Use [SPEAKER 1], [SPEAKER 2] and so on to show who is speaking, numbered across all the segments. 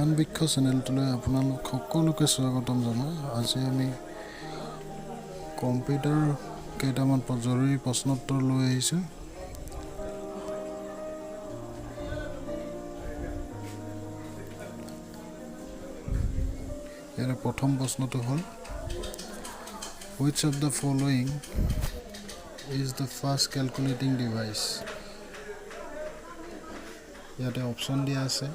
[SPEAKER 1] জ্ঞান বৃক্ষ চেনেলটোলৈ আপোনালোক সকলোকে স্বাগতম জনাই আজি আমি কম্পিউটাৰ কেইটামান জৰুৰী প্ৰশ্নোত্তৰ লৈ আহিছোঁ। ইয়াৰ প্ৰথম প্ৰশ্নটো হ'ল Which of the following is the first calculating device? ইয়াতে অপশ্যন দিয়া আছে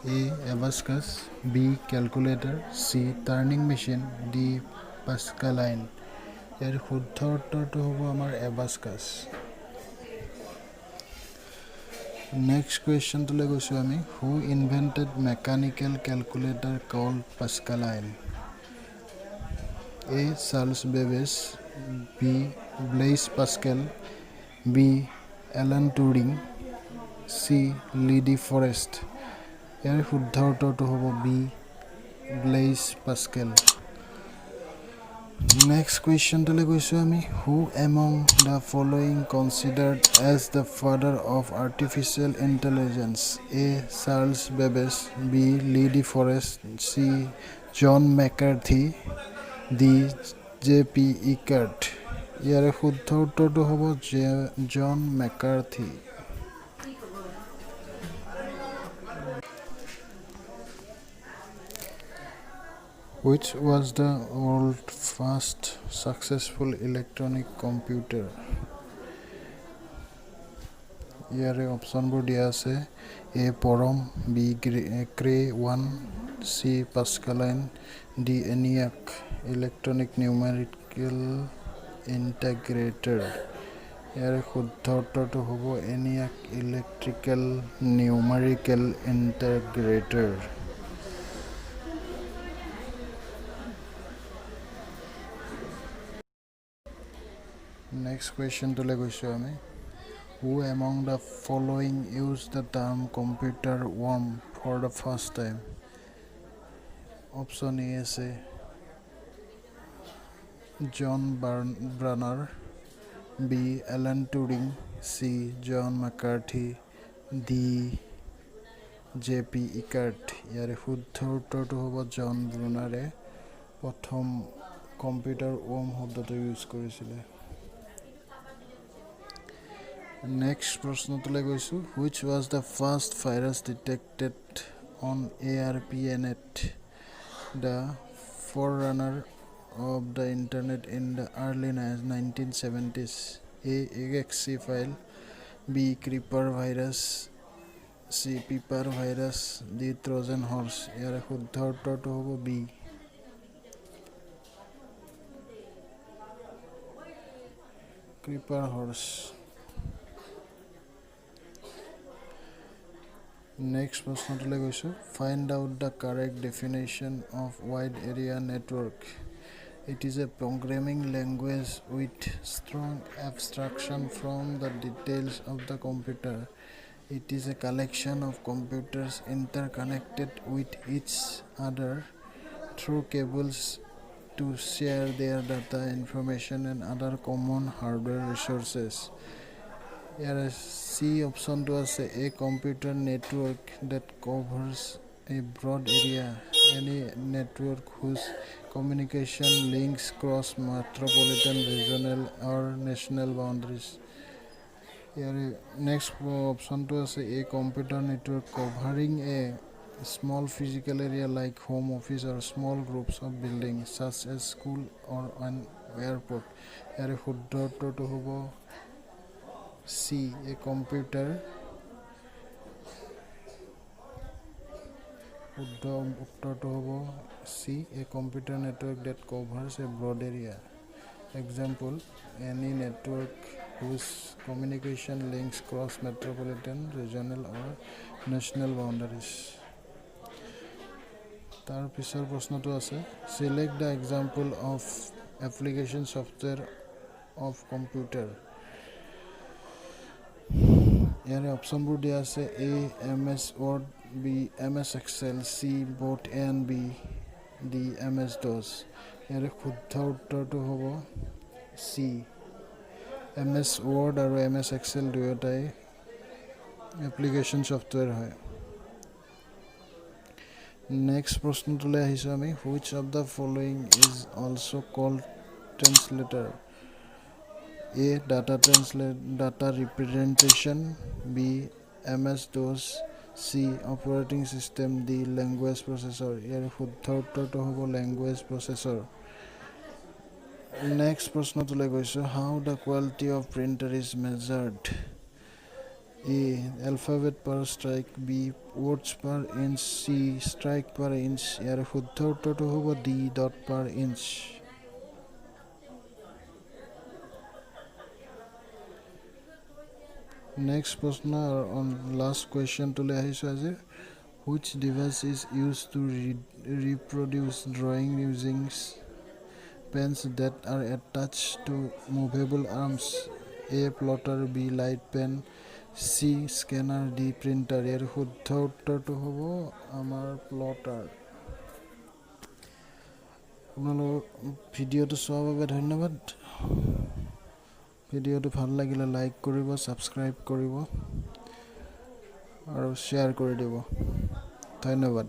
[SPEAKER 1] A. Abacus, B. Calculator, C. Turning machine, D. Pascaline. ইয়াৰ শুদ্ধ উত্তৰটো হ'ব আমাৰ Abacus. Next question তোলৈ গৈছোঁ আমি Who invented mechanical calculator called Pascaline? A. Charles Babbage, B. Blaise Pascal, B. Alan Turing, C. Lee De Forest. ইয়াৰ শুদ্ধ উত্তৰটো হ'ব B. Blaise Pascal. Next question তোলৈ গৈছোঁ আমি Who among the following considered as the father of artificial intelligence? A. Charles Babbage, B. Lee De Forest, C. John McCarthy, D. J.P. Eckert. ইয়াৰ শুদ্ধ উত্তৰটো হ'ব John McCarthy. Which was the world's first successful electronic computer? ইয়াৰে অপশ্যনবোৰ দিয়া আছে A. Porom, B. Cray 1, C. Pascaline, D. ENIAC electronic numerical integrator. ইয়াৰে শুদ্ধ উত্তৰটো হ'ব ENIAC electrical numerical integrator. Next question তোলৈ গৈছোঁ আমি Who among the following used the term computer worm for the first time? Option A আছে John Brunner, B. Alan Turing, C. John McCarthy, D. J.P. Eckert. ইয়াৰে শুদ্ধ উত্তৰটো হ'ব জন ব্ৰুনাৰে প্ৰথম computer warm শব্দটো ইউজ কৰিছিলে। Next প্ৰশ্নটোলৈ গৈছোঁ Which was the first virus detected on ARPANET, the forerunner of the internet in the early 1970s? A. exe file, B. creeper virus, C. Pepper virus, D. Trojan horse. ইয়াৰ শুদ্ধ উত্তৰটো হ'ব B. creeper horse. Next প্ৰশ্নটোলৈ গৈছোঁ Find out the correct definition of wide area network. It is a programming language with strong abstraction from the details of the computer. It is a collection of computers interconnected with each other through cables to share their data, information and other common hardware resources. Here C option to us a computer network that covers a broad area, any network whose communication links cross metropolitan, regional or national boundaries. Here next option to us a computer network covering a small physical area like home office or small groups of buildings such as school or an airport. Here শুদ্ধ উত্তৰটো হ'ব C. A computer শুদ্ধ উত্তৰটো হ'ব C. A computer network that covers a broad area. Example, any network whose communication links cross metropolitan, regional or national boundaries. তাৰ পিছৰ প্ৰশ্নটো আছে Select the example of application software of computer. ইয়াৰে অপশ্যনবোৰ দিয়া আছে A. MS Word, B. MS Excel, C. both A and B, D. MS DOS. ইয়াৰে শুদ্ধ উত্তৰটো হ'ব C. MS Word আৰু MS Excel দুয়োটাই এপ্লিকেশ্যন ছফ্টৱেৰ হয়। নেক্সট প্ৰশ্নটোলৈ আহিছোঁ আমি which of the following is also' called translator A data representation B MS DOS C operating system D language processor ইয়াৰ শুদ্ধ উত্তৰটো হ'ব লেংগুৱেজ প্ৰচেছৰ নেক্সট প্ৰশ্নটোলৈ গৈছোঁ how the quality of printer is measured A. Alphabet per strike B. Words per inch C. Strike per inch ইয়াৰ শুদ্ধ উত্তৰটো হ'ব D. Dot per inch next প্ৰশ্ন লাষ্ট কুৱেশ্যনটোলৈ আহিছোঁ আজি which device is used to reproduce drawing using pens that are attached to movable arms A. Plotter B. Light pen C scanner D printer ইয়াৰ শুদ্ধ উত্তৰটো হ'ব আমাৰ প্লটাৰ আপোনালোক ভিডিঅ'টো চোৱাৰ বাবে ধন্যবাদ ভিডিঅ'টো ভাল লাগিলে লাইক কৰিব ছাবস্ক্ৰাইব কৰিব আৰু শ্বেয়াৰ কৰি দিব ধন্যবাদ